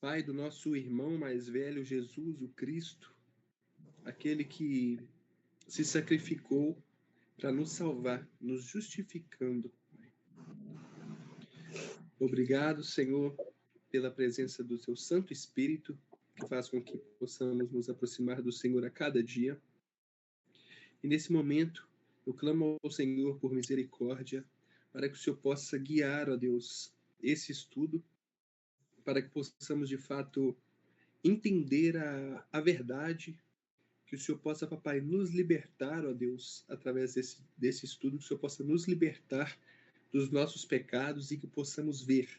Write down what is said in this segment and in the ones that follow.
Pai, do nosso irmão mais velho, Jesus, o Cristo, aquele que se sacrificou para nos salvar, nos justificando. Obrigado, Senhor, pela presença do Teu Santo Espírito, que faz com que possamos nos aproximar do Senhor a cada dia. E nesse momento, eu clamo ao Senhor por misericórdia, para que o Senhor possa guiar, ó Deus, esse estudo, para que possamos de fato entender a verdade, que o Senhor possa, papai, nos libertar, ó Deus, através desse estudo, que o Senhor possa nos libertar dos nossos pecados e que possamos ver,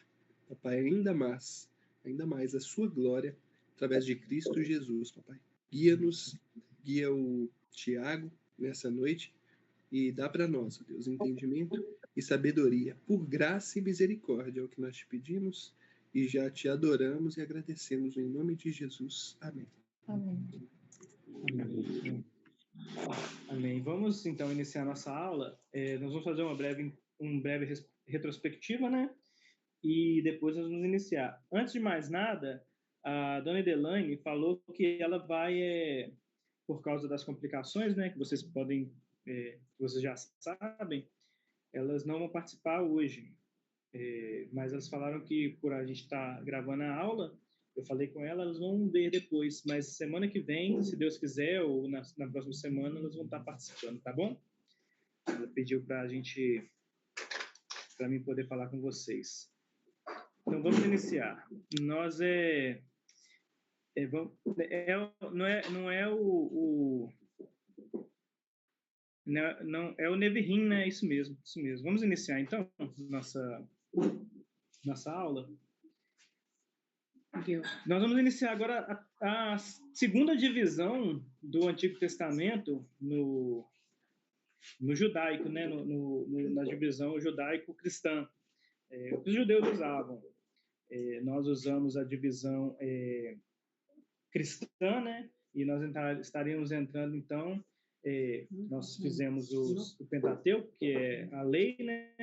papai, ainda mais a sua glória através de Cristo Jesus, papai. Guia-nos, guia o Tiago nessa noite e dá para nós, ó Deus, entendimento e sabedoria, por graça e misericórdia, é o que nós te pedimos e já te adoramos e agradecemos em nome de Jesus. Amém. Amém. Amém. Amém. Vamos então iniciar nossa aula. Nós vamos fazer uma breve retrospectiva, né? E depois nós vamos iniciar. Antes de mais nada, a dona Edelaine falou que ela vai, por causa das complicações, né, que vocês vocês já sabem, elas não vão participar hoje. Mas elas falaram que por a gente estar gravando a aula, eu falei com ela, elas vão ver depois, mas semana que vem, se Deus quiser, ou na próxima semana, elas vão estar participando, tá bom? Ela pediu para mim poder falar com vocês. Então vamos iniciar. Nós não é o Nevi'im, né? Isso mesmo. Vamos iniciar então nossa aula. Nós vamos iniciar agora a segunda divisão do Antigo Testamento no judaico, né? Na divisão judaico-cristã. O que os judeus usavam. Nós usamos a divisão cristã, né? E nós estaríamos entrando, então, nós fizemos o Pentateuco, que é a lei, né?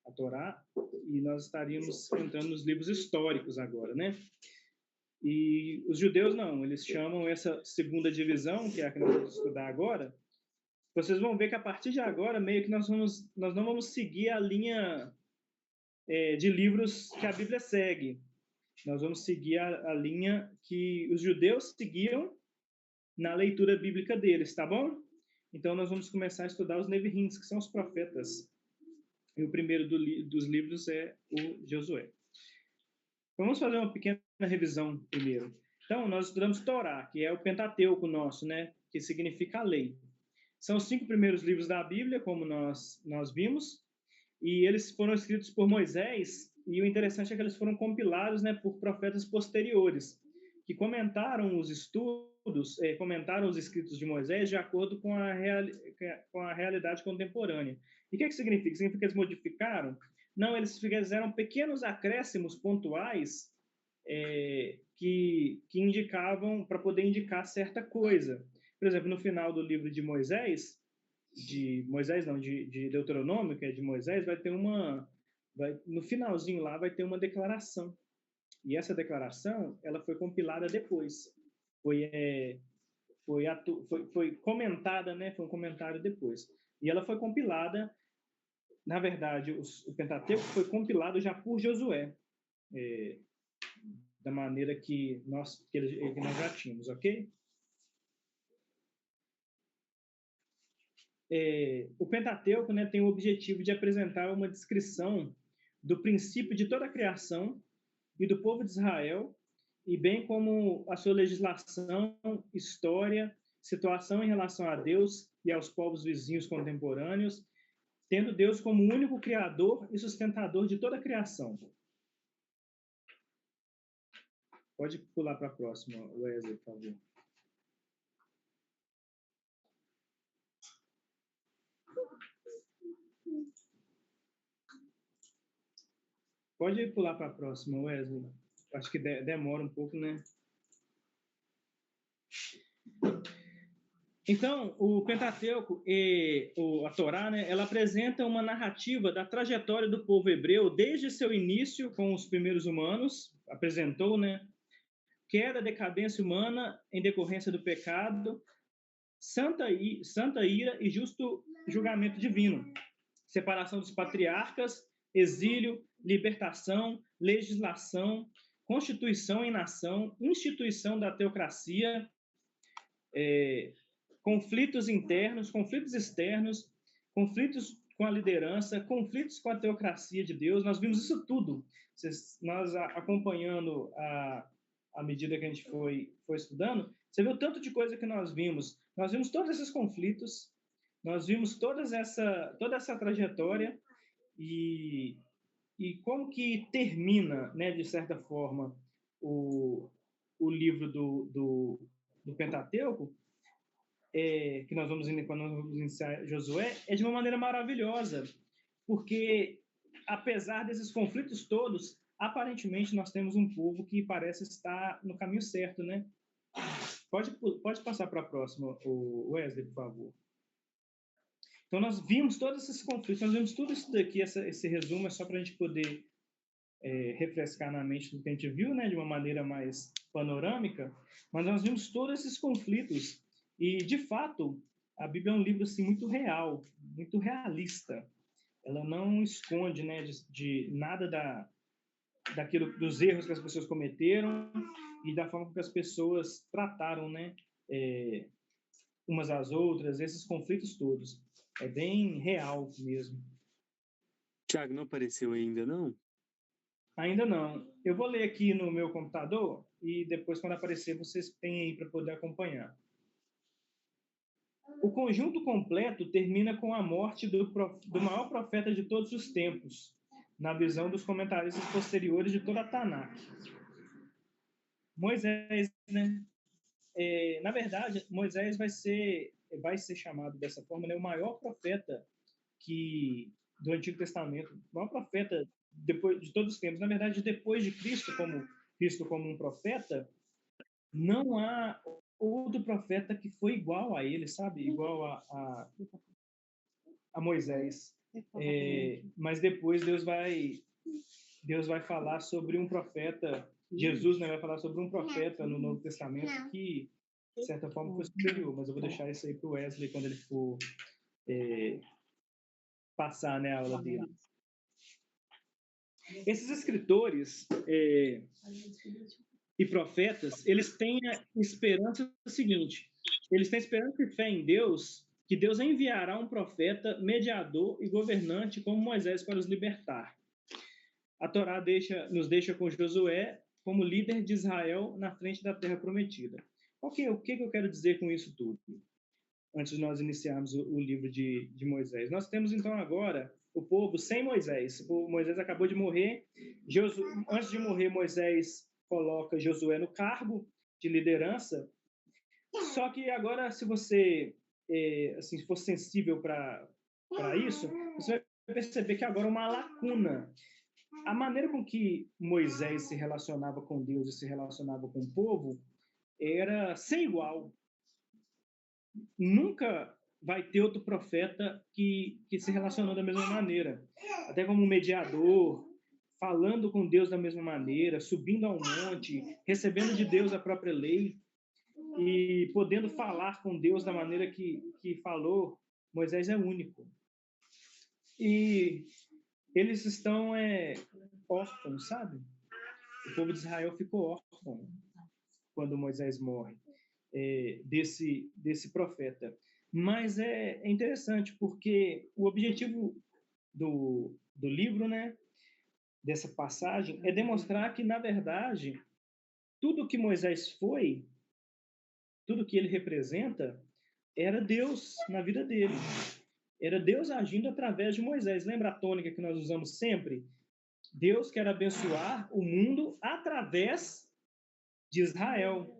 A Torá, e nós estaríamos entrando nos livros históricos agora, né? E os judeus não, eles chamam essa segunda divisão, que é a que nós vamos estudar agora. Vocês vão ver que a partir de agora, meio que nós não vamos seguir a linha de livros que a Bíblia segue. Nós vamos seguir a linha que os judeus seguiam na leitura bíblica deles, tá bom? Então nós vamos começar a estudar os Nevi'im, que são os profetas. E o primeiro dos livros é o Josué. Vamos fazer uma pequena revisão primeiro. Então, nós estudamos Torá, que é o Pentateuco nosso, né? Que significa a lei. São os 5 primeiros livros da Bíblia, como nós vimos, e eles foram escritos por Moisés, e o interessante é que eles foram compilados, né, por profetas posteriores, que comentaram os estudos, comentaram os escritos de Moisés de acordo com a realidade contemporânea. E o que significa? Significa que eles modificaram? Não, eles fizeram pequenos acréscimos pontuais que indicavam, para poder indicar certa coisa. Por exemplo, no final do livro de Moisés, de Deuteronômio, que é de Moisés, no finalzinho lá vai ter uma declaração. E essa declaração, ela foi compilada depois. Foi comentada, né? Foi um comentário depois. E ela foi compilada, na verdade, o Pentateuco foi compilado já por Josué, da maneira que nós já tínhamos, ok? O Pentateuco, né, tem o objetivo de apresentar uma descrição do princípio de toda a criação e do povo de Israel, e bem como a sua legislação, história, situação em relação a Deus e aos povos vizinhos contemporâneos, tendo Deus como o único criador e sustentador de toda a criação. Pode pular para a próxima, Wesley, por favor. Pode pular para a próxima, Wesley. Acho que demora um pouco, né? Então, o Pentateuco e a Torá, né, ela apresenta uma narrativa da trajetória do povo hebreu desde seu início com os primeiros humanos, apresentou, né, queda, decadência humana em decorrência do pecado, santa ira e justo julgamento divino, separação dos patriarcas, exílio, libertação, legislação, constituição em nação, instituição da teocracia, conflitos internos, conflitos externos, conflitos com a liderança, conflitos com a teocracia de Deus. Nós vimos isso tudo. Nós acompanhando à medida que a gente foi estudando, você viu tanto de coisa que nós vimos. Nós vimos todos esses conflitos, nós vimos toda essa trajetória e como que termina, né, de certa forma, o livro do Pentateuco, que nós vamos quando nós vamos iniciar Josué, é de uma maneira maravilhosa, porque apesar desses conflitos todos, aparentemente nós temos um povo que parece estar no caminho certo, né? Pode passar para a próxima, o Wesley, por favor. Então nós vimos todos esses conflitos, nós vimos tudo isso daqui, esse resumo é só para a gente poder refrescar na mente do que a gente viu, né, de uma maneira mais panorâmica, mas nós vimos todos esses conflitos. E, de fato, a Bíblia é um livro assim, muito real, muito realista. Ela não esconde, né, de nada dos erros que as pessoas cometeram e da forma que as pessoas trataram, né, umas às outras, esses conflitos todos. É bem real mesmo. Tiago, não apareceu ainda, não? Ainda não. Eu vou ler aqui no meu computador e depois, quando aparecer, vocês têm aí para poder acompanhar. O conjunto completo termina com a morte do maior profeta de todos os tempos, na visão dos comentaristas posteriores de toda a Tanakh. Moisés, né? Na verdade, Moisés vai ser chamado dessa forma, né? O maior profeta do Antigo Testamento, o maior profeta depois de todos os tempos. Na verdade, depois de Cristo, visto como um profeta, não há outro profeta que foi igual a ele, sabe? Igual a Moisés. Mas depois Deus vai falar sobre um profeta, Jesus, né, vai falar sobre um profeta no Novo Testamento que, de certa forma, foi superior. Mas eu vou deixar isso aí para o Wesley quando ele for passar, né, a aula dele. Esses escritores e profetas, eles têm a esperança seguinte: eles têm esperança e fé em Deus, que Deus enviará um profeta, mediador e governante como Moisés para os libertar. A Torá nos deixa com Josué como líder de Israel na frente da terra prometida. O que eu quero dizer com isso tudo? Antes de nós iniciarmos o livro de Moisés. Nós temos então agora o povo sem Moisés. Moisés acabou de morrer. Antes de morrer, Moisés coloca Josué no cargo de liderança. Só que agora, se você assim, for sensível para isso, você vai perceber que agora é uma lacuna. A maneira com que Moisés se relacionava com Deus e se relacionava com o povo era sem igual. Nunca vai ter outro profeta que se relacionou da mesma maneira. Até como mediador, falando com Deus da mesma maneira, subindo ao monte, recebendo de Deus a própria lei e podendo falar com Deus da maneira que falou. Moisés é único. E eles estão órfãos, sabe? O povo de Israel ficou órfão quando Moisés morre. Desse profeta. Mas é interessante porque o objetivo do livro, né, dessa passagem, é demonstrar que, na verdade, tudo que Moisés foi, tudo que ele representa, era Deus na vida dele. Era Deus agindo através de Moisés. Lembra a tônica que nós usamos sempre? Deus quer abençoar o mundo através de Israel.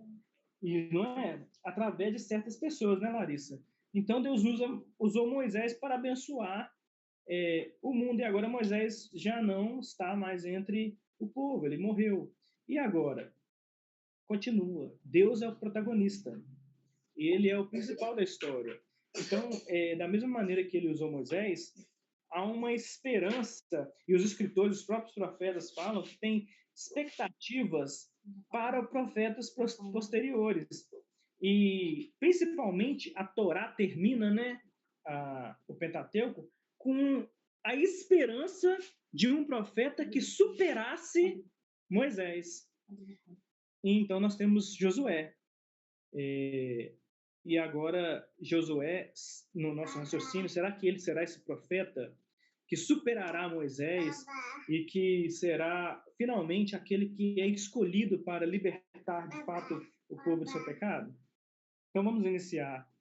E não é através de certas pessoas, né, Larissa? Então Deus usou Moisés para abençoar o mundo. E agora Moisés já não está mais entre o povo, ele morreu. E agora? Continua. Deus é o protagonista. Ele é o principal da história. Então, da mesma maneira que ele usou Moisés, há uma esperança, e os escritores, os próprios profetas falam que tem expectativas para profetas posteriores. E, principalmente, a Torá termina, né, o Pentateuco, com a esperança de um profeta que superasse Moisés. E então nós temos Josué. E agora, Josué, no nosso raciocínio, será que ele será esse profeta que superará Moisés e que será finalmente aquele que é escolhido para libertar de fato o povo do seu pecado? Então vamos iniciar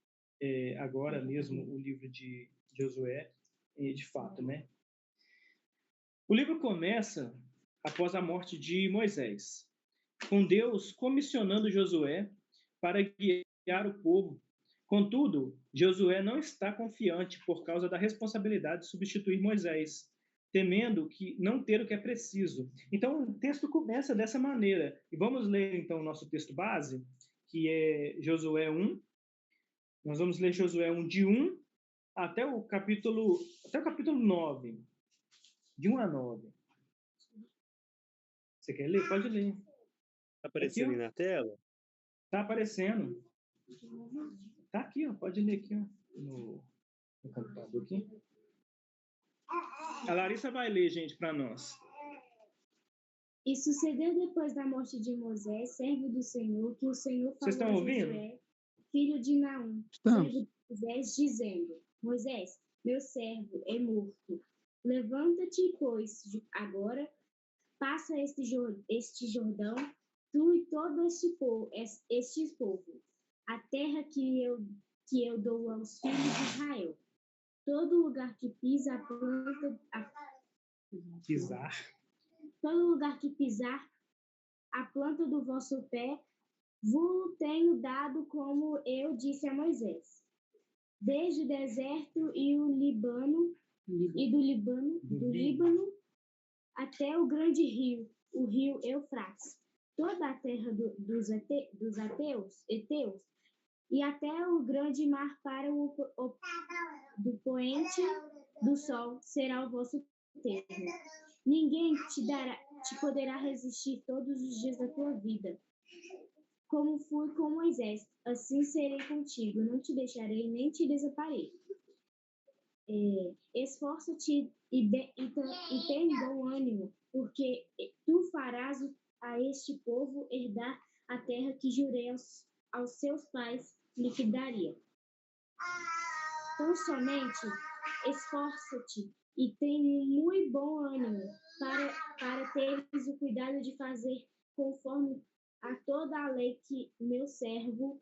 agora mesmo o livro de Josué, de fato, né? O livro começa após a morte de Moisés, com Deus comissionando Josué para guiar o povo. Contudo, Josué não está confiante por causa da responsabilidade de substituir Moisés, temendo que não ter o que é preciso. Então, o texto começa dessa maneira. E vamos ler, então, o nosso texto base, que é Josué 1. Nós vamos ler Josué 1, de 1 até o capítulo 9. De 1 a 9. Você quer ler? Pode ler. Tá aparecendo aí na tela? Tá aparecendo. Tá aqui, ó. Pode ler aqui, ó. No computador aqui. A Larissa vai ler, gente, para nós. E sucedeu depois da morte de Moisés, servo do Senhor, que o Senhor falou Vocês estão a ouvindo? Josué, filho de Naum, servo de Moisés, dizendo: Moisés, meu servo é morto. Levanta-te, pois, agora, passa este Jordão, tu e todo este povo, a terra que eu dou aos filhos de Israel. Todo lugar que pisa a planta... Todo lugar que pisar a planta do vosso pé, vos tenho dado, como eu disse a Moisés. Desde o deserto e o Líbano, do Líbano até o grande rio, o rio Eufrates, toda a terra dos heteus, e até o grande mar para do poente do sol será o vosso termo. Ninguém te poderá resistir todos os dias da tua vida. Como fui com Moisés, assim serei contigo. Não te deixarei nem te desamparei. Esforça-te e tem bom ânimo, porque tu farás a este povo herdar a terra que jurei aos seus pais lhe daria. Então somente esforça-te e tem muito bom ânimo para teres o cuidado de fazer conforme a toda a lei que meu servo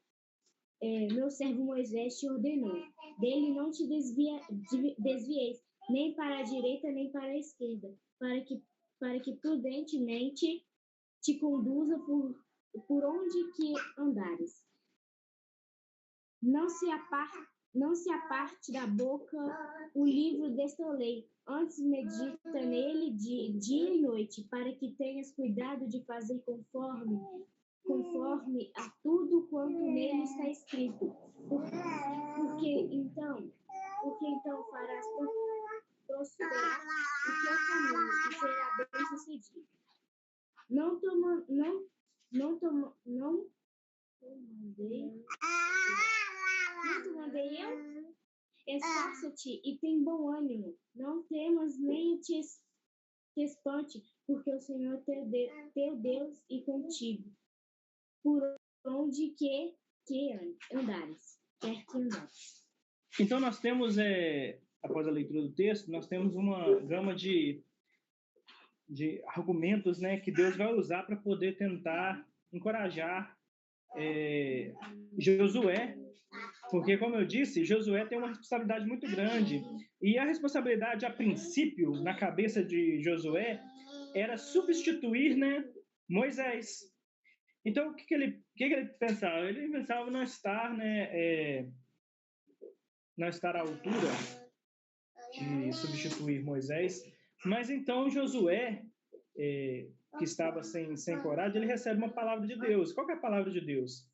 Moisés te ordenou. Dele não te desvieis, nem para a direita, nem para a esquerda, para que prudentemente te conduza por onde que andares. Não se aparte da boca o livro desta lei, antes medita nele dia e noite, para que tenhas cuidado de fazer conforme a tudo quanto nele está escrito. Porque então farás prosperar o teu caminho e será bem sucedido. Não te mandei eu? Esforça-te e tem bom ânimo. Não temas nem te espante, porque o Senhor teu Deus é contigo. Por onde que andares. Quer que andares. Então nós temos, após a leitura do texto, nós temos uma gama de argumentos, né, que Deus vai usar para poder tentar encorajar Josué, porque, como eu disse, Josué tem uma responsabilidade muito grande, e a responsabilidade, a princípio, na cabeça de Josué, era substituir, né, Moisés. Então, o que ele pensava? Ele pensava não estar, né, não estar à altura de substituir Moisés, mas então Josué, que estava sem coragem, ele recebe uma palavra de Deus. Qual que é a palavra de Deus?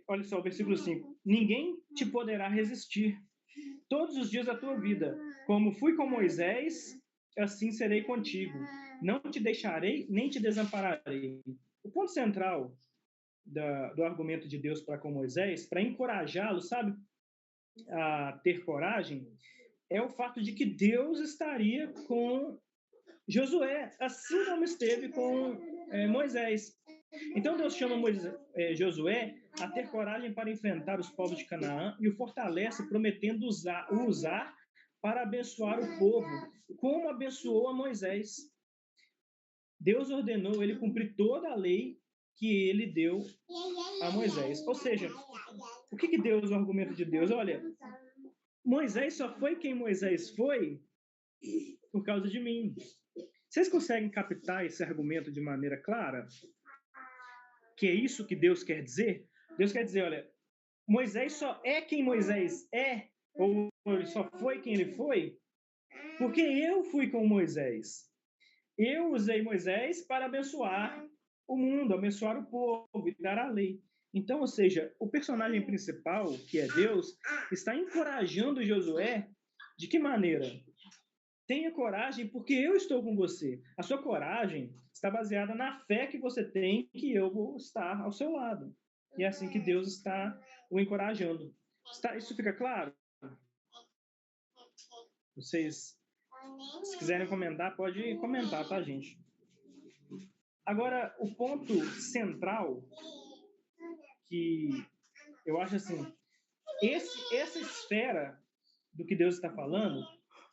Olha só, o versículo 5. Ninguém te poderá resistir todos os dias da tua vida. Como fui com Moisés, assim serei contigo. Não te deixarei, nem te desampararei. O ponto central do argumento de Deus para com Moisés, para encorajá-lo, sabe, a ter coragem, é o fato de que Deus estaria com Josué, assim como esteve com Moisés. Então Deus chama Josué a ter coragem para enfrentar os povos de Canaã e o fortalece, prometendo o usar para abençoar o povo, como abençoou a Moisés. Deus ordenou ele cumprir toda a lei que ele deu a Moisés. Ou seja, o que Deus, o argumento de Deus? Olha, Moisés só foi quem Moisés foi por causa de mim. Vocês conseguem captar esse argumento de maneira clara? Que é isso que Deus quer dizer? Deus quer dizer, olha, Moisés só é quem Moisés é, ou ele só foi quem ele foi, porque eu fui com Moisés. Eu usei Moisés para abençoar o mundo, abençoar o povo e dar a lei. Então, ou seja, o personagem principal, que é Deus, está encorajando Josué de que maneira? Tenha coragem, porque eu estou com você. A sua coragem está baseada na fé que você tem que eu vou estar ao seu lado. E é assim que Deus está o encorajando. Isso fica claro? Vocês, se quiserem comentar, pode comentar, tá, gente? Agora, o ponto central que eu acho assim, essa esfera do que Deus está falando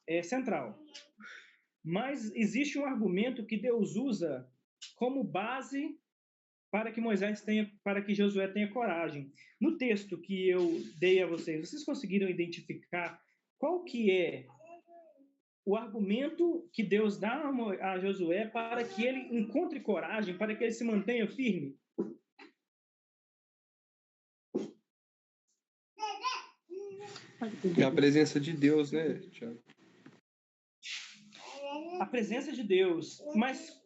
é central. Mas existe um argumento que Deus usa como base para que Josué tenha coragem. No texto que eu dei a vocês conseguiram identificar qual que é o argumento que Deus dá a Josué para que ele encontre coragem, para que ele se mantenha firme? É a presença de Deus, né, Tiago? A presença de Deus. Mas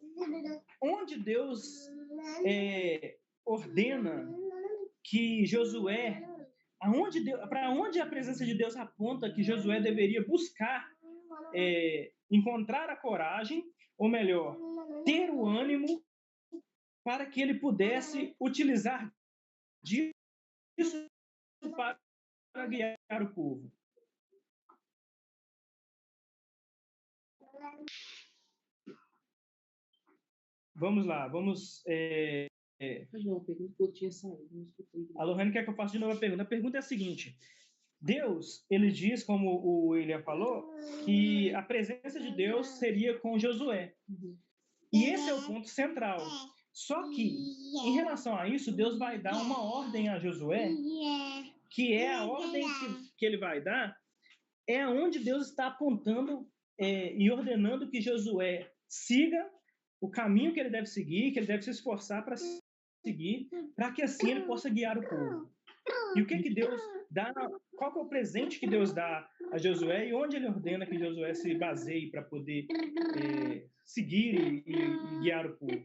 onde Deus ordena que Josué, para onde a presença de Deus aponta que Josué deveria buscar encontrar a coragem, ou melhor, ter o ânimo para que ele pudesse utilizar disso para guiar o povo. Vamos lá, vamos... A Lohane quer que eu faça de novo a pergunta. A pergunta é a seguinte: Deus, ele diz, como o William falou, que a presença de Deus seria com Josué. E esse é o ponto central. Só que, em relação a isso, Deus vai dar uma ordem a Josué, que é a ordem que ele vai dar, é onde Deus está apontando e ordenando que Josué siga o caminho que ele deve seguir, que ele deve se esforçar para seguir, para que assim ele possa guiar o povo. E o que Deus dá, qual que é o presente que Deus dá a Josué e onde ele ordena que Josué se baseie para poder seguir e guiar o povo?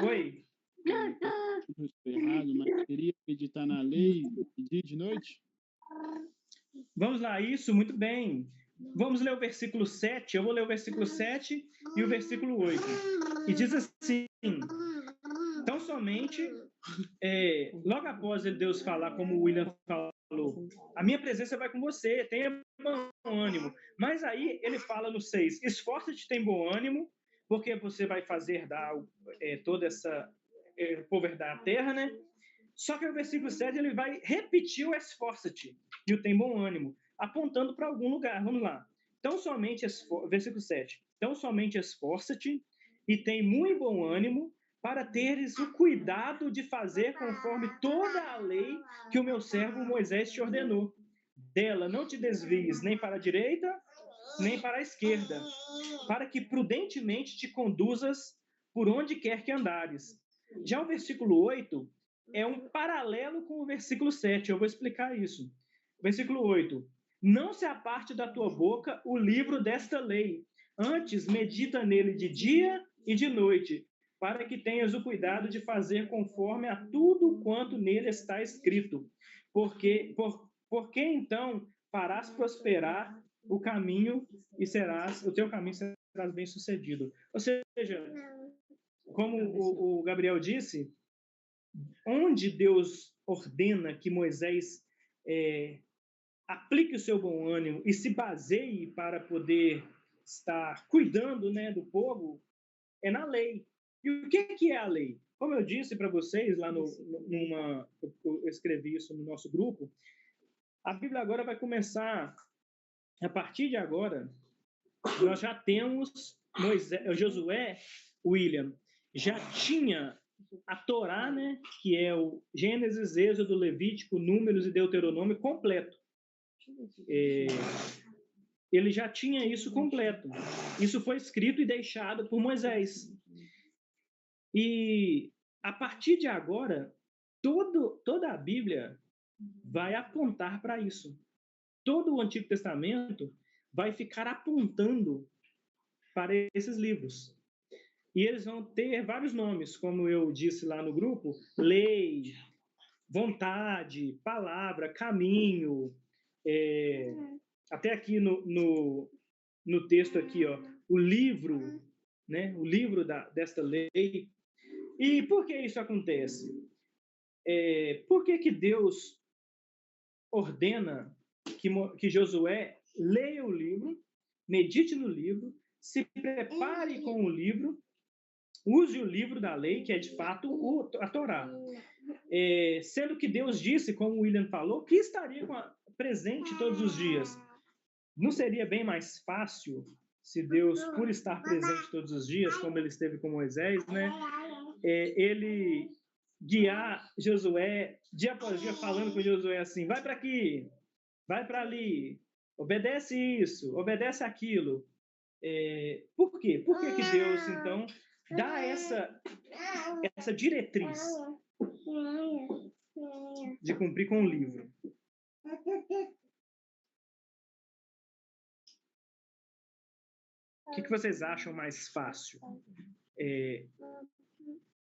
Oi? Eu estou errado, mas queria meditar na lei de dia e de noite? Vamos lá, isso, muito bem. Vamos ler o versículo 7. Eu vou ler o versículo 7 e o versículo 8. E diz assim: então somente, logo após Deus falar, como o William falou, a minha presença vai com você, tenha bom ânimo. Mas aí ele fala no 6, esforça-te, tem bom ânimo, porque você vai fazer toda essa povo herdar a terra, né? Só que o versículo 7 ele vai repetir o esforça-te e o tem bom ânimo, apontando para algum lugar. Vamos lá. Então somente versículo 7. Então somente esforça-te e tem muito bom ânimo para teres o cuidado de fazer conforme toda a lei que o meu servo Moisés te ordenou. Dela não te desvies nem para a direita, nem para a esquerda, para que prudentemente te conduzas por onde quer que andares. Já o versículo 8 é um paralelo com o versículo 7. Eu vou explicar isso. Versículo 8. Não se aparte da tua boca o livro desta lei. Antes, medita nele de dia e de noite, para que tenhas o cuidado de fazer conforme a tudo quanto nele está escrito. Porque então farás prosperar o caminho e o teu caminho serás bem-sucedido. Ou seja, como o Gabriel disse, onde Deus ordena que Moisés aplique o seu bom ânimo e se baseie para poder estar cuidando, né, do povo, é na lei. E o que é a lei? Como eu disse para vocês lá eu escrevi isso no nosso grupo, a Bíblia agora vai começar, a partir de agora, nós já temos Josué, William, já tinha a Torá, né, que é o Gênesis, Êxodo, Levítico, Números e Deuteronômio completo. Ele já tinha isso completo. Isso foi escrito e deixado por Moisés. E a partir de agora, toda a Bíblia vai apontar para isso. Todo o Antigo Testamento vai ficar apontando para esses livros. E eles vão ter vários nomes, como eu disse lá no grupo: lei, vontade, palavra, caminho. Até aqui no texto aqui, ó, o livro, né? O livro desta lei. E por que isso acontece? Por que Deus ordena que Josué leia o livro, medite no livro, se prepare com o livro, use o livro da lei, que é de fato a Torá. Sendo que Deus disse, como o William falou, que estaria presente todos os dias. Não seria bem mais fácil se Deus, por estar presente todos os dias, como ele esteve com Moisés, né? Ele guiar Josué, dia após dia, falando com Josué assim: vai para aqui, vai para ali, obedece isso, obedece aquilo. Por quê? Por que Deus, então, dá essa diretriz de cumprir com o livro? O que vocês acham mais fácil?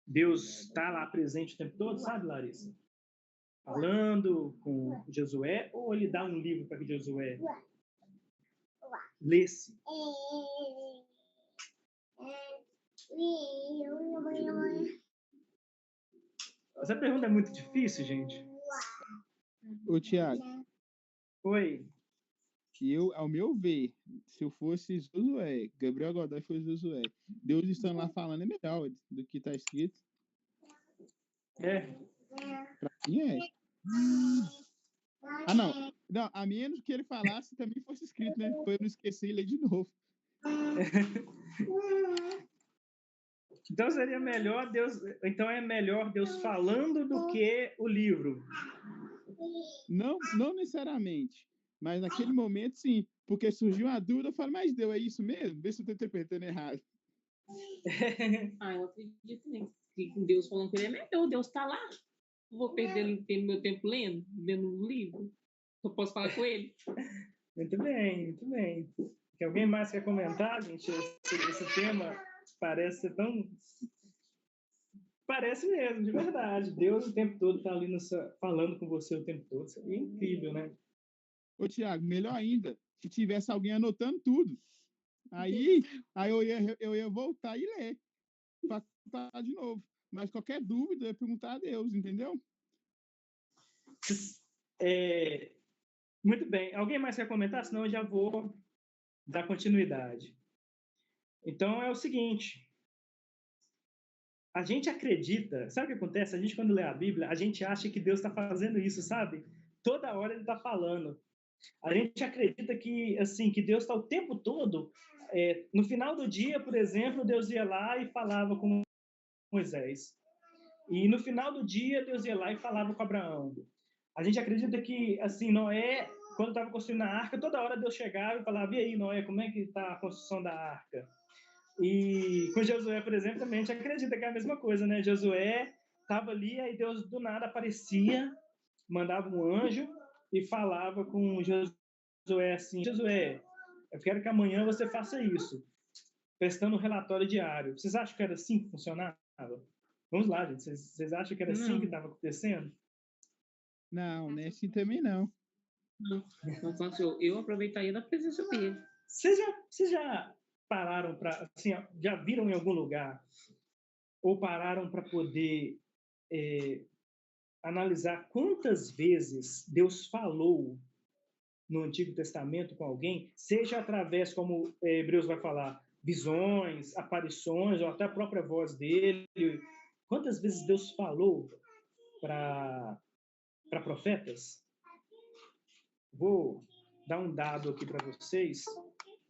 Deus está lá presente o tempo todo, sabe, Larissa? Falando com Josué, ou ele dá um livro para que Josué lesse? Essa pergunta é muito difícil, gente. Ô, Tiago. Oi. Ao meu ver, se eu fosse Josué, Gabriel Godoy fosse Josué, Deus estando lá falando é melhor do que está escrito. Pra mim é. Não, a menos que ele falasse também fosse escrito, né? Foi eu não esquecer e ler de novo. Então seria melhor Então é melhor Deus falando do que o livro. Não necessariamente. Mas naquele momento, sim. Porque surgiu uma dúvida, eu falo, mas Deus, é isso mesmo? Vê se eu estou interpretando errado. Eu acredito que com Deus falando com ele é melhor. Deus está lá. Eu vou perder meu tempo lendo o livro. Eu posso falar com ele. Muito bem, muito bem. Que alguém mais quer comentar, gente? Esse tema parece ser tão... Parece mesmo, de verdade. Deus o tempo todo está ali falando com você o tempo todo. Isso é incrível, né? Ô, Tiago, melhor ainda, se tivesse alguém anotando tudo. Aí eu ia voltar e ler, para contar de novo. Mas qualquer dúvida, eu ia perguntar a Deus, entendeu? Muito bem. Alguém mais quer comentar? Senão eu já vou dar continuidade. Então, é o seguinte. A gente acredita... Sabe o que acontece? A gente, quando lê a Bíblia, a gente acha que Deus está fazendo isso, sabe? Toda hora ele está falando. A gente acredita que, assim, que Deus está o tempo todo... no final do dia, por exemplo, Deus ia lá e falava com Moisés. E no final do dia, Deus ia lá e falava com Abraão. A gente acredita que, assim, Noé, quando estava construindo a arca, toda hora Deus chegava e falava: e aí, Noé, como é que está a construção da arca? E com Josué, por exemplo, também a gente acredita que é a mesma coisa, né? Josué estava ali, aí Deus do nada aparecia, mandava um anjo e falava com Josué assim: Josué, eu quero que amanhã você faça isso, prestando um relatório diário. Vocês acham que era assim que funcionava? Vamos lá, gente. Vocês acham que era assim que estava acontecendo? Não, nem assim também não. Não, não falo assim, eu aproveitaria da presença dele. Vocês já pararam para, assim, ó, já viram em algum lugar ou pararam para poder analisar quantas vezes Deus falou no Antigo Testamento com alguém, seja através, como Hebreus vai falar, visões, aparições, ou até a própria voz dele? Quantas vezes Deus falou para profetas? Vou dar um dado aqui para vocês,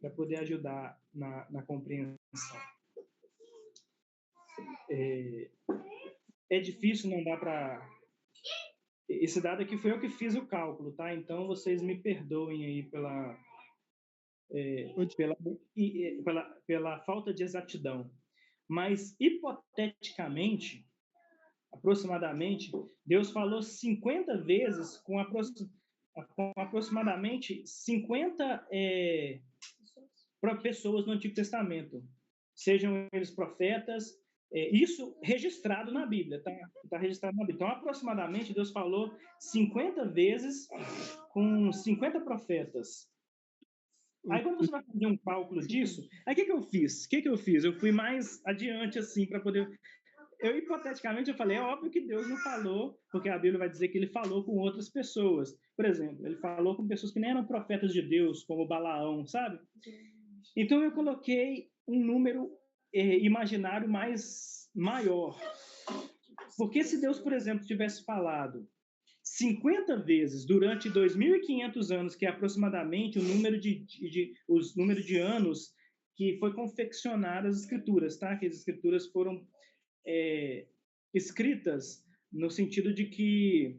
para poder ajudar na compreensão. É difícil, não dá para... Esse dado aqui foi eu que fiz o cálculo, tá? Então, vocês me perdoem aí pela falta de exatidão. Mas, hipoteticamente, aproximadamente, Deus falou 50 vezes com aproximadamente 50 pessoas no Antigo Testamento. Sejam eles profetas, isso registrado na Bíblia, tá? Está registrado na Bíblia. Então, aproximadamente, Deus falou 50 vezes com 50 profetas. Aí, quando você vai fazer um cálculo disso, aí o que eu fiz? Eu fui mais adiante, assim, para poder... hipoteticamente, eu falei, é óbvio que Deus não falou, porque a Bíblia vai dizer que ele falou com outras pessoas. Por exemplo, ele falou com pessoas que nem eram profetas de Deus, como Balaão, sabe? Então, eu coloquei um número imaginário maior. Porque se Deus, por exemplo, tivesse falado 50 vezes durante 2.500 anos, que é aproximadamente o número de anos que foi confeccionar as Escrituras, tá? Que as Escrituras foram escritas no sentido de que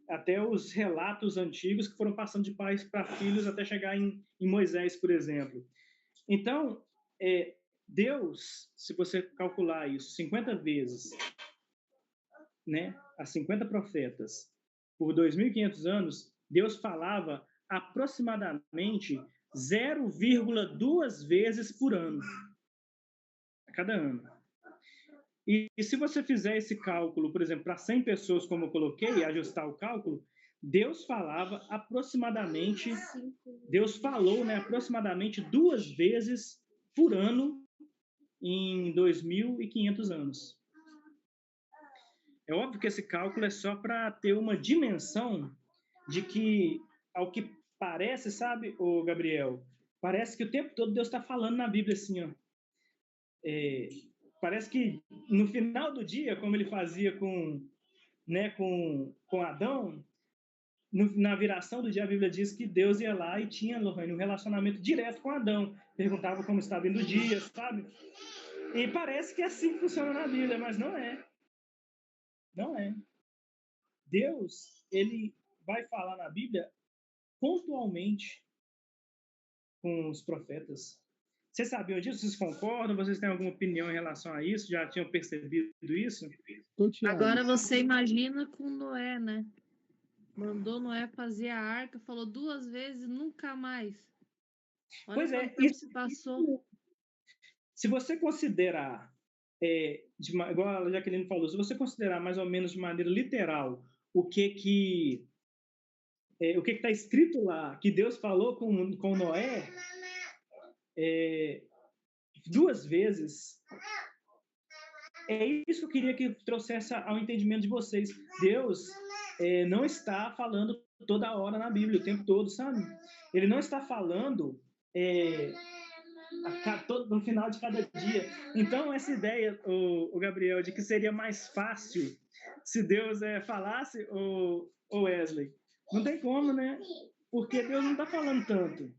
até os relatos antigos que foram passando de pais para filhos até chegar em Moisés, por exemplo. Então, Deus, se você calcular isso 50 vezes, né, a 50 profetas, por 2.500 anos, Deus falava aproximadamente 0,2 vezes por ano, a cada ano. E se você fizer esse cálculo, por exemplo, para 100 pessoas, como eu coloquei, ajustar o cálculo, Deus falava aproximadamente, Deus falou, né, aproximadamente 2 vezes por ano em 2.500 anos. É óbvio que esse cálculo é só para ter uma dimensão de que, ao que parece, sabe, ô Gabriel, parece que o tempo todo Deus está falando na Bíblia assim, ó. Parece que no final do dia, como ele fazia com Adão, na viração do dia, a Bíblia diz que Deus ia lá e tinha, Lohane, um relacionamento direto com Adão. Perguntava como estava indo o dia, sabe? E parece que é assim que funciona na Bíblia, mas não é. Não é. Deus, ele vai falar na Bíblia pontualmente com os profetas. Vocês sabiam disso? Vocês concordam? Vocês têm alguma opinião em relação a isso? Já tinham percebido isso? Agora você imagina com Noé, né? Mandou Noé fazer a arca, falou 2 vezes, nunca mais. Olha Pois é, quanto tempo se passou. Se você considerar, igual a Jaqueline falou, se você considerar mais ou menos de maneira literal o que está escrito lá, que Deus falou com Noé 2 vezes, é isso que eu queria que trouxesse ao entendimento de vocês. Deus não está falando toda hora na Bíblia, o tempo todo, sabe? Ele não está falando no final de cada dia. Então, essa ideia, o Gabriel, de que seria mais fácil se Deus falasse, o Wesley, não tem como, né? Porque Deus não está falando tanto.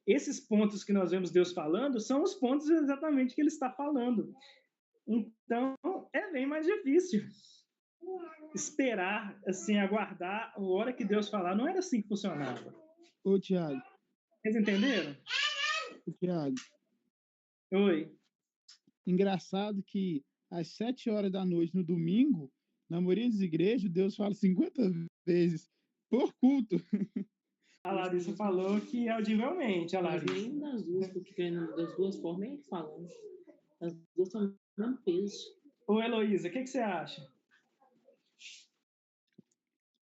Esses pontos que nós vemos Deus falando são os pontos exatamente que ele está falando. Então, é bem mais difícil esperar, assim, aguardar a hora que Deus falar. Não era assim que funcionava. Ô, Tiago. Vocês entenderam? Ô, Tiago. Oi. Engraçado que às 7 horas da noite no domingo, na maioria das igrejas, Deus fala 50 vezes por culto. A Larissa falou que audivelmente. A Larissa. Mas nem das duas, porque das duas formas ele fala. As duas são o mesmo peso. Ô, Heloísa, o que você acha?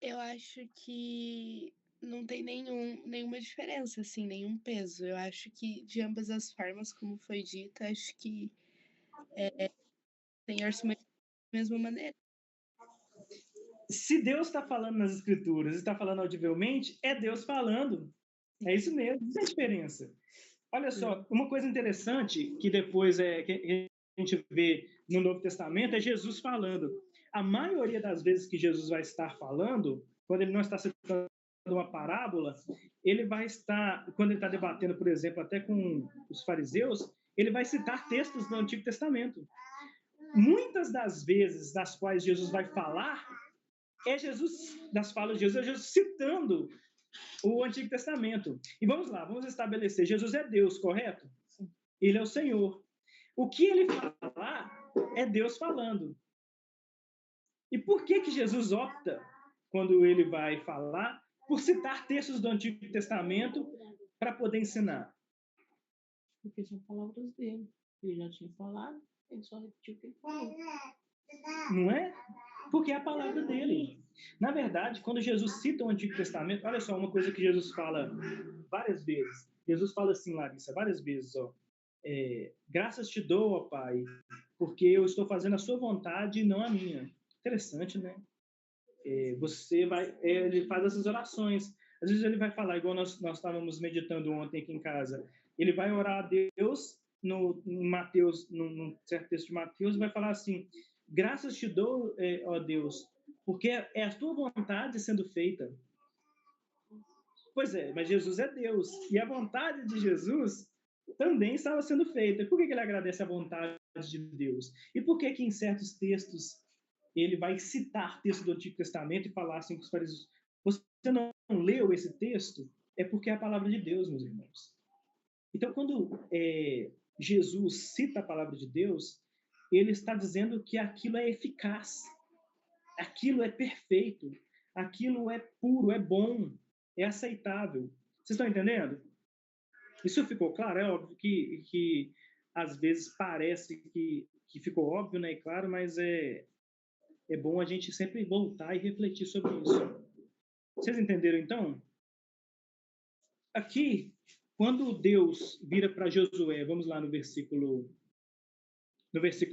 Eu acho que não tem nenhuma diferença, assim, nenhum peso. Eu acho que, de ambas as formas, como foi dito, acho que o Senhor se manifesta da mesma maneira. Se Deus está falando nas Escrituras e está falando audivelmente, é Deus falando. É isso mesmo, essa é a diferença. Olha só, uma coisa interessante que depois que a gente vê no Novo Testamento é Jesus falando. A maioria das vezes que Jesus vai estar falando, quando ele não está citando uma parábola, ele vai estar, quando ele está debatendo, por exemplo, até com os fariseus, ele vai citar textos do Antigo Testamento. Muitas das vezes das quais Jesus vai falar, das falas de Jesus, é Jesus citando o Antigo Testamento. E vamos lá, vamos estabelecer. Jesus é Deus, correto? Ele é o Senhor. O que ele falar é Deus falando. E por que Jesus opta, quando ele vai falar, por citar textos do Antigo Testamento para poder ensinar? Porque são palavras dele. Ele já tinha falado, ele só repetiu o que ele falou. Não é? Porque é a palavra dele. Na verdade, quando Jesus cita o Antigo Testamento, olha só uma coisa que Jesus fala várias vezes. Jesus fala assim, Larissa, várias vezes, ó. Graças te dou, ó Pai, porque eu estou fazendo a sua vontade e não a minha. Interessante, né? Ele faz essas orações. Às vezes ele vai falar, igual nós estávamos meditando ontem aqui em casa. Ele vai orar a Deus em Mateus, num certo texto de Mateus, e vai falar assim: graças te dou, ó Deus, porque é a tua vontade sendo feita. Pois é, mas Jesus é Deus, e a vontade de Jesus também estava sendo feita. Por que ele agradece a vontade de Deus? E por que em certos textos ele vai citar texto do Antigo Testamento e falar assim com os fariseus: você não leu esse texto? É porque é a palavra de Deus, meus irmãos. Então, quando Jesus cita a palavra de Deus, ele está dizendo que aquilo é eficaz, aquilo é perfeito, aquilo é puro, é bom, é aceitável. Vocês estão entendendo? Isso ficou claro? É óbvio que às vezes parece que ficou óbvio, né? Claro, mas é bom a gente sempre voltar e refletir sobre isso. Vocês entenderam, então? Aqui, quando Deus vira para Josué, vamos lá no versículo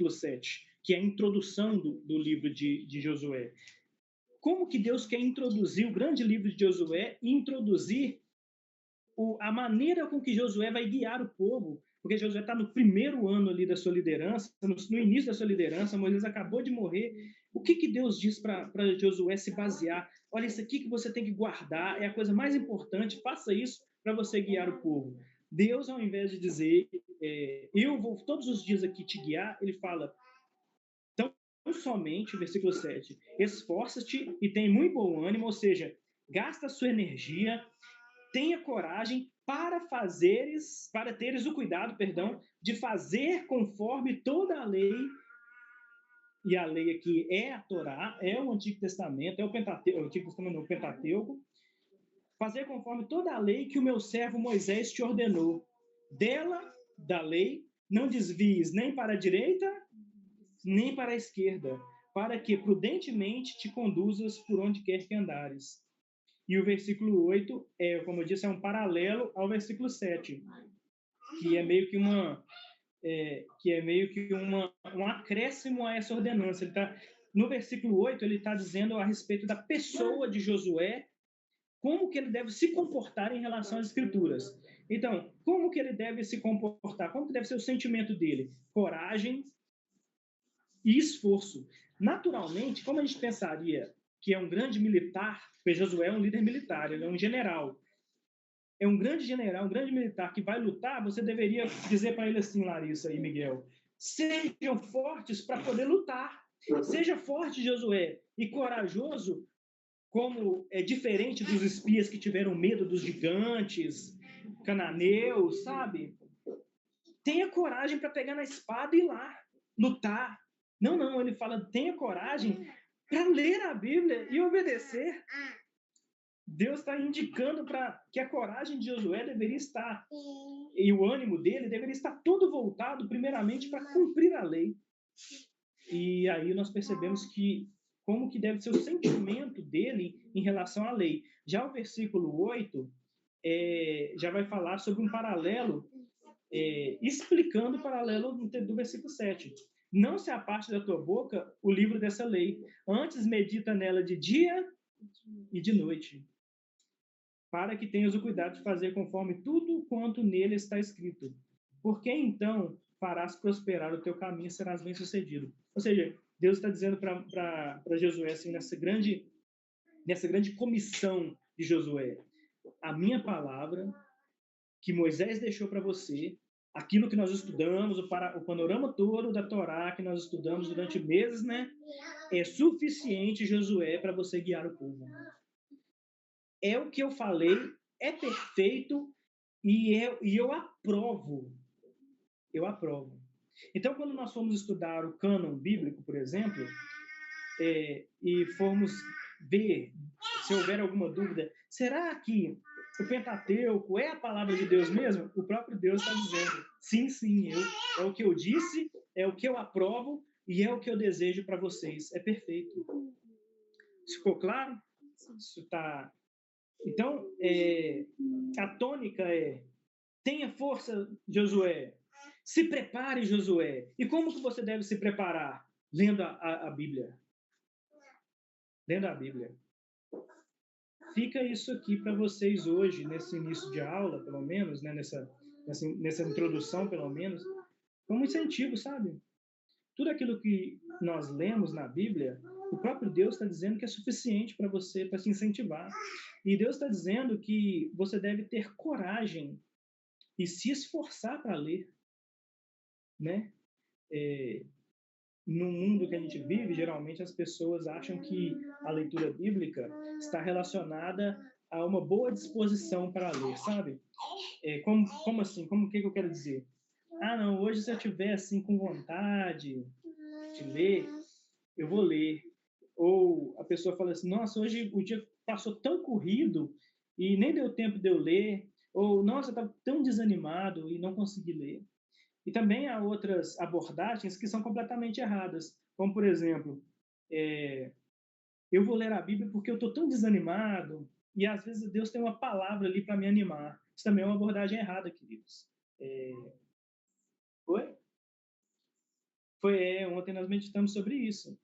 7, que é a introdução do livro de Josué. Como que Deus quer introduzir o grande livro de Josué e introduzir a maneira com que Josué vai guiar o povo? Porque Josué está no primeiro ano ali da sua liderança, no início da sua liderança, Moisés acabou de morrer. O que Deus diz para Josué se basear? Olha, isso aqui que você tem que guardar, é a coisa mais importante, faça isso para você guiar o povo. Deus, ao invés de dizer, eu vou todos os dias aqui te guiar, ele fala, tão somente, versículo 7, esforça-te e tem muito bom ânimo, ou seja, gasta a sua energia, tenha coragem para teres o cuidado, de fazer conforme toda a lei, e a lei aqui é a Torá, é o Antigo Testamento, é o Pentateuco, o Antigo Testamento, o Pentateuco, fazer conforme toda a lei que o meu servo Moisés te ordenou. Da lei, não desvies nem para a direita, nem para a esquerda, para que prudentemente te conduzas por onde quer que andares. E o versículo 8, como eu disse, é um paralelo ao versículo 7, que é meio que um acréscimo a essa ordenança. No versículo 8, ele está dizendo a respeito da pessoa de Josué, como que ele deve se comportar em relação às Escrituras. Então, como que ele deve se comportar? Como que deve ser o sentimento dele? Coragem e esforço. Naturalmente, como a gente pensaria que é um grande militar, porque Josué é um líder militar, ele é um general. É um grande general, um grande militar que vai lutar, você deveria dizer para ele assim, Larissa e Miguel, sejam fortes para poder lutar. Seja forte, Josué, e corajoso, como é diferente dos espias que tiveram medo dos gigantes, cananeus, sabe? Tenha coragem para pegar na espada e ir lá, lutar. Não, ele fala, tenha coragem para ler a Bíblia e obedecer. Deus está indicando que a coragem de Josué deveria estar, e o ânimo dele deveria estar todo voltado, primeiramente, para cumprir a lei. E aí nós percebemos que como que deve ser o sentimento dele em relação à lei. Já o versículo 8 já vai falar sobre um paralelo, explicando o paralelo do versículo 7. Não se aparte da tua boca o livro dessa lei, antes medita nela de dia e de noite, para que tenhas o cuidado de fazer conforme tudo quanto nele está escrito. Porque então farás prosperar o teu caminho e serás bem-sucedido. Ou seja, Deus está dizendo para Josué, assim, nessa grande comissão de Josué, a minha palavra que Moisés deixou para você, aquilo que nós estudamos, o panorama todo da Torá que nós estudamos durante meses, né? É suficiente, Josué, para você guiar o povo. É o que eu falei, é perfeito e eu aprovo. Eu aprovo. Então, quando nós formos estudar o cânon bíblico, por exemplo, e formos ver se houver alguma dúvida, será que o Pentateuco é a palavra de Deus mesmo? O próprio Deus está dizendo, sim, é o que eu disse, é o que eu aprovo e é o que eu desejo para vocês. É perfeito. Ficou claro? Isso tá... Então, a tônica tenha força, Josué. Se prepare, Josué. E como que você deve se preparar? Lendo a Bíblia. Lendo a Bíblia. Fica isso aqui para vocês hoje, nesse início de aula, pelo menos, né? nessa introdução, pelo menos, como incentivo, sabe? Tudo aquilo que nós lemos na Bíblia, o próprio Deus está dizendo que é suficiente para você, para se incentivar. E Deus está dizendo que você deve ter coragem e se esforçar para ler, né? No mundo que a gente vive, geralmente as pessoas acham que a leitura bíblica está relacionada a uma boa disposição para ler, sabe? Como assim? O que eu quero dizer? Ah, não, hoje se eu estiver assim com vontade de ler, eu vou ler. Ou a pessoa fala assim, nossa, hoje o dia passou tão corrido e nem deu tempo de eu ler. Ou, nossa, eu estava tão desanimado e não consegui ler. E também há outras abordagens que são completamente erradas. Como, por exemplo, eu vou ler a Bíblia porque eu estou tão desanimado e, às vezes, Deus tem uma palavra ali para me animar. Isso também é uma abordagem errada, queridos. Ontem nós meditamos sobre isso.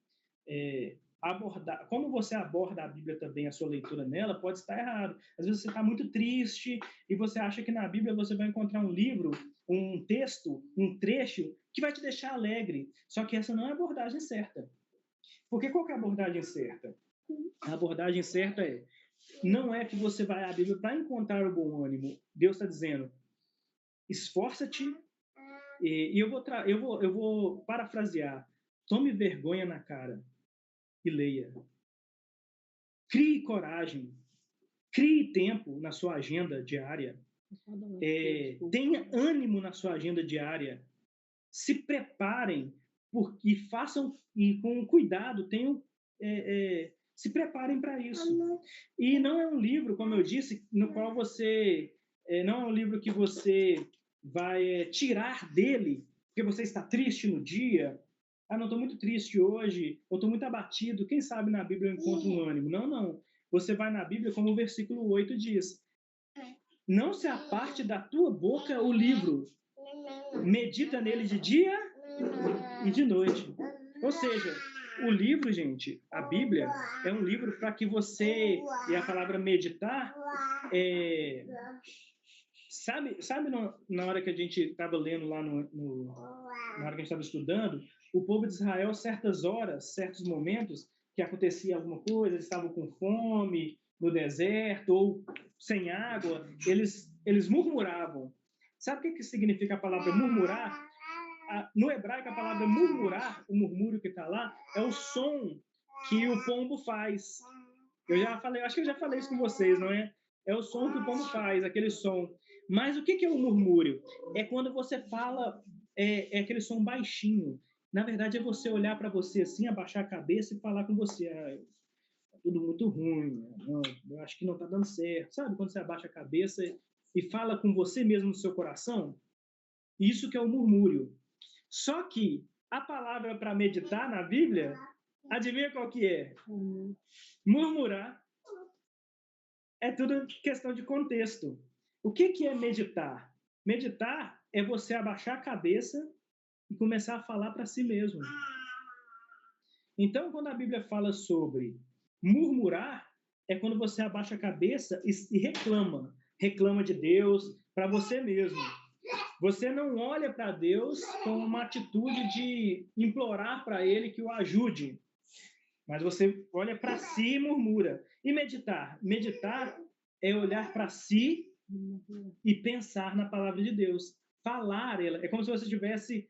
Como você aborda a Bíblia também, a sua leitura nela, pode estar errado. Às vezes você está muito triste e você acha que na Bíblia você vai encontrar um livro, um texto, um trecho que vai te deixar alegre. Só que essa não é a abordagem certa. Porque qual que é a abordagem certa? A abordagem certa não é que você vai à Bíblia para encontrar o bom ânimo. Deus está dizendo, esforça-te, e eu vou parafrasear, tome vergonha na cara e leia. Crie coragem, crie tempo na sua agenda diária, tenha ânimo na sua agenda diária, se preparem e façam, e com cuidado, se preparem para isso. E não é um livro, como eu disse, no qual você, não é um livro que você vai tirar dele, porque você está triste no dia, não estou muito triste hoje, eu estou muito abatido, quem sabe na Bíblia eu encontro um ânimo. Não. Você vai na Bíblia, como o versículo 8 diz, não se aparte da tua boca o livro, medita nele de dia e de noite. Ou seja, o livro, gente, a Bíblia, é um livro para que você, e a palavra meditar, sabe na hora que a gente estava lendo lá na hora que a gente estava estudando, o povo de Israel, certas horas, certos momentos, que acontecia alguma coisa, eles estavam com fome no deserto ou sem água, eles murmuravam. Sabe o que significa a palavra murmurar? No hebraico, a palavra murmurar, o murmúrio que está lá, é o som que o pombo faz. Acho que eu já falei isso com vocês, não é? É o som que o pombo faz, aquele som. Mas o que é o murmúrio? É quando você fala, é aquele som baixinho. Na verdade, é você olhar para você assim, abaixar a cabeça e falar com você. Tá tudo muito ruim, eu acho que não está dando certo. Sabe quando você abaixa a cabeça e fala com você mesmo no seu coração? Isso que é o murmúrio. Só que a palavra para meditar na Bíblia Adivinha qual que é? Murmurar é tudo questão de contexto. O que é meditar? Meditar é você abaixar a cabeça e começar a falar para si mesmo. Então, quando a Bíblia fala sobre murmurar, é quando você abaixa a cabeça e reclama. Reclama de Deus para você mesmo. Você não olha para Deus com uma atitude de implorar para Ele que o ajude. Mas você olha para si e murmura. E meditar? Meditar é olhar para si e pensar na palavra de Deus. Falar, é como se você tivesse...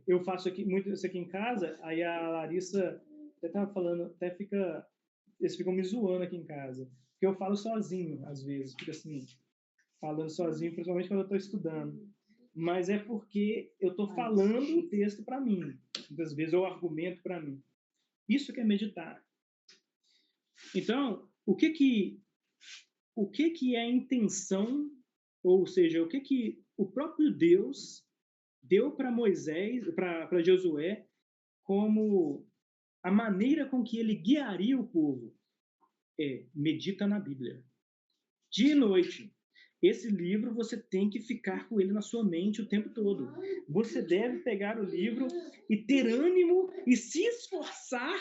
eu faço muito isso aqui em casa, aí a Larissa até estava falando, eles ficam me zoando aqui em casa. Porque eu falo sozinho, às vezes. Fico assim, falando sozinho, principalmente quando eu estou estudando. Mas é porque eu estou falando o texto para mim. Muitas vezes eu argumento para mim. Isso que é meditar. Então, o que é a intenção, ou seja, o que o próprio Deus deu para Moisés, para Josué, como a maneira com que ele guiaria o povo? Medita na Bíblia. Dia e noite. Esse livro você tem que ficar com ele na sua mente o tempo todo. Você deve pegar o livro e ter ânimo e se esforçar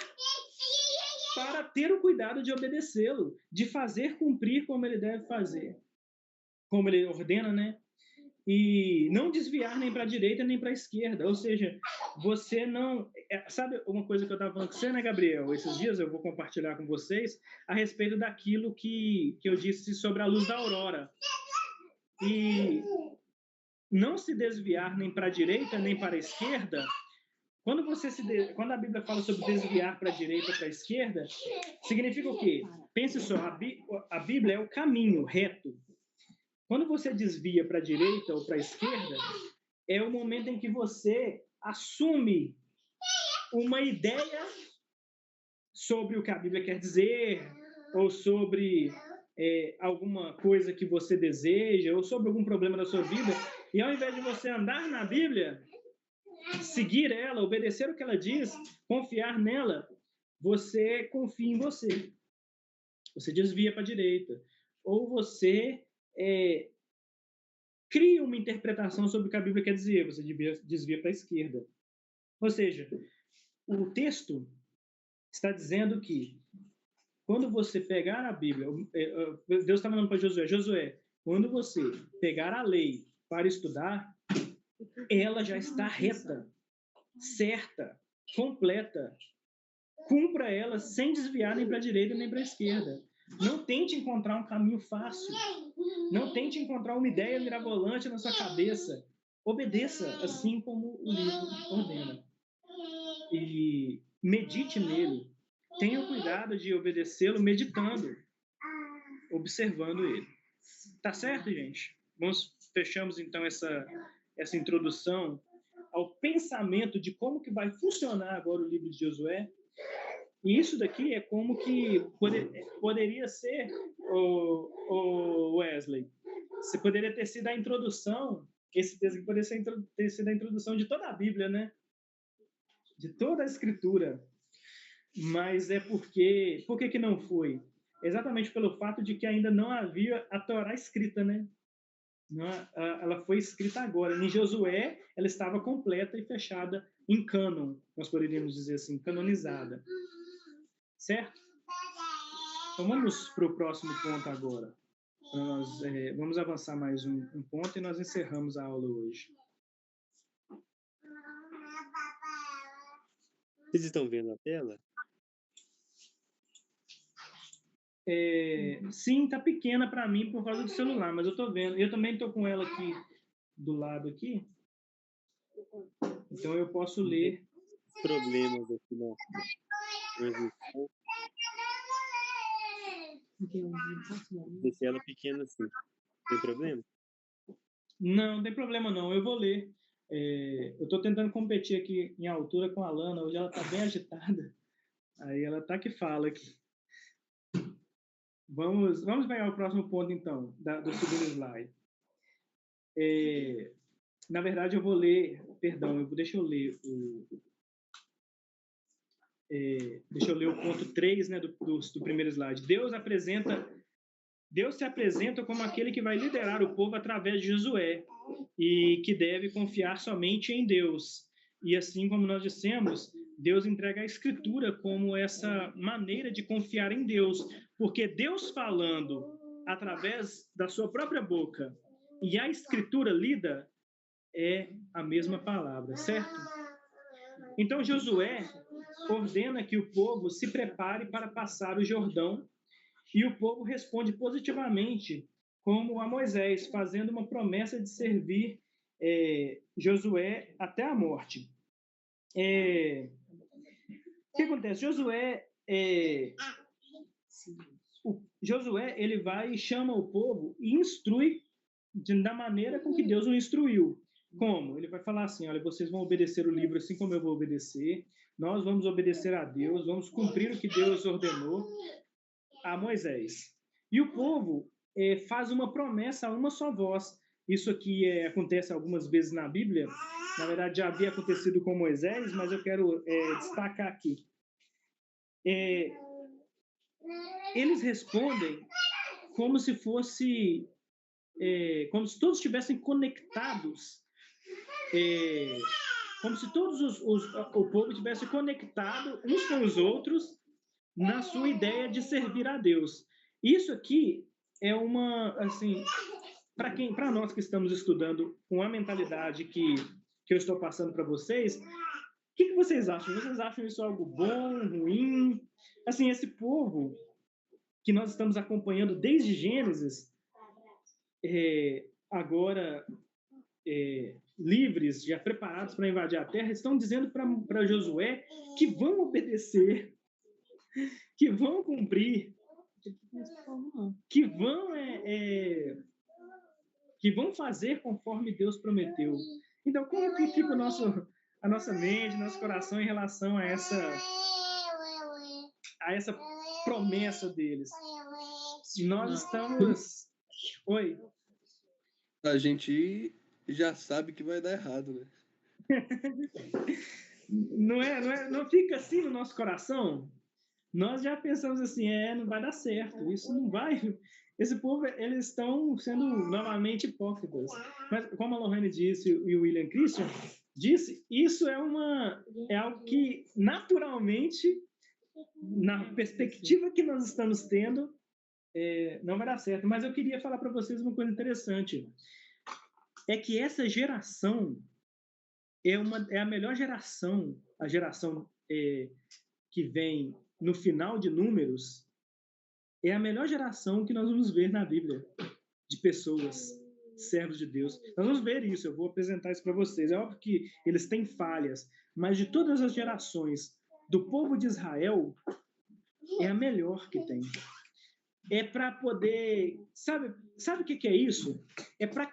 para ter o cuidado de obedecê-lo, de fazer cumprir como ele deve fazer, como ele ordena, né? E não desviar nem para a direita nem para a esquerda. Ou seja, você não... Sabe uma coisa que eu estava falando com você, né, Gabriel? Esses dias eu vou compartilhar com vocês a respeito daquilo que eu disse sobre a luz da aurora. E não se desviar nem para a direita nem para a esquerda. Quando a Bíblia fala sobre desviar para a direita ou para a esquerda, significa o quê? Pense só, a Bíblia é o caminho reto. Quando você desvia para a direita ou para a esquerda, é o momento em que você assume uma ideia sobre o que a Bíblia quer dizer, ou sobre alguma coisa que você deseja, ou sobre algum problema da sua vida, e ao invés de você andar na Bíblia, seguir ela, obedecer o que ela diz, confiar nela, você confia em você. Você desvia para a direita. Ou você cria uma interpretação sobre o que a Bíblia quer dizer, você desvia para a esquerda. Ou seja, o texto está dizendo que quando você pegar a Bíblia, Deus está falando para Josué, quando você pegar a lei para estudar, ela já está reta, certa, completa. Cumpra ela sem desviar nem para a direita nem para a esquerda. Não tente encontrar um caminho fácil. Não tente encontrar uma ideia mirabolante na sua cabeça. Obedeça assim como o livro ordena. E medite nele. Tenha o cuidado de obedecê-lo meditando, observando ele. Tá certo, gente? Fechamos então essa introdução ao pensamento de como que vai funcionar agora o livro de Josué. E isso daqui é como que poderia ser, o Wesley, você poderia ter sido a introdução, esse texto poderia ter sido a introdução de toda a Bíblia, né? De toda a Escritura. Mas por que não foi? Exatamente pelo fato de que ainda não havia a Torá escrita, né? Ela foi escrita agora. Em Josué, ela estava completa e fechada em cânon, nós poderíamos dizer assim, canonizada. Certo? Então vamos para o próximo ponto agora. Nós vamos avançar mais um ponto e nós encerramos a aula hoje. Vocês estão vendo a tela? Sim, tá pequena para mim por causa do celular, mas eu estou vendo. Eu também estou com ela aqui do lado aqui. Então eu posso ler. Problemas aqui na transmissão. Deixei ela pequena assim. Tem problema? Não tem problema não. Eu vou ler. Eu estou tentando competir aqui em altura com a Lana. Hoje ela está bem agitada. Aí ela tá que fala aqui. Vamos pegar o próximo ponto, então, do segundo slide. Na verdade, eu vou ler... Perdão, deixa eu ler deixa eu ler o ponto 3, né, do primeiro slide. Deus se apresenta como aquele que vai liderar o povo através de Josué e que deve confiar somente em Deus. E assim como nós dissemos, Deus entrega a Escritura como essa maneira de confiar em Deus, porque Deus falando através da sua própria boca e a Escritura lida é a mesma palavra, certo? Então Josué ordena que o povo se prepare para passar o Jordão e o povo responde positivamente como a Moisés, fazendo uma promessa de servir Josué até a morte. O que acontece? Josué ele vai e chama o povo e instrui da maneira com que Deus o instruiu. Como? Ele vai falar assim, olha, vocês vão obedecer o livro assim como eu vou obedecer, nós vamos obedecer a Deus, vamos cumprir o que Deus ordenou a Moisés. E o povo faz uma promessa a uma só voz. Isso aqui acontece algumas vezes na Bíblia, na verdade já havia acontecido com Moisés, mas eu quero destacar aqui. Eles respondem como se fosse, como se todos estivessem conectados, como se todos o povo estivesse conectado uns com os outros na sua ideia de servir a Deus. Isso aqui é uma, assim, para nós que estamos estudando com a mentalidade que eu estou passando para vocês, o que vocês acham? Vocês acham isso algo bom, ruim? Assim, esse povo que nós estamos acompanhando desde Gênesis, agora livres, já preparados para invadir a terra, estão dizendo para Josué que vão obedecer, que vão cumprir, que vão fazer conforme Deus prometeu. Então, como que fica a nossa mente, nosso coração em relação a essa promessa deles? Nós estamos... Oi? A gente já sabe que vai dar errado, né? Não fica assim no nosso coração? Nós já pensamos assim, não vai dar certo, isso não vai... Esse povo, eles estão sendo novamente hipócritas. Mas, como a Lohane disse e o William Christian disse, isso é algo que, naturalmente, na perspectiva que nós estamos tendo, não vai dar certo. Mas eu queria falar para vocês uma coisa interessante. É que essa geração é a melhor geração, a geração que vem no final de Números, é a melhor geração que nós vamos ver na Bíblia, de pessoas, servos de Deus. Nós vamos ver isso, eu vou apresentar isso para vocês. É óbvio que eles têm falhas, mas de todas as gerações do povo de Israel, é a melhor que tem. É para poder... Sabe o que é isso? É para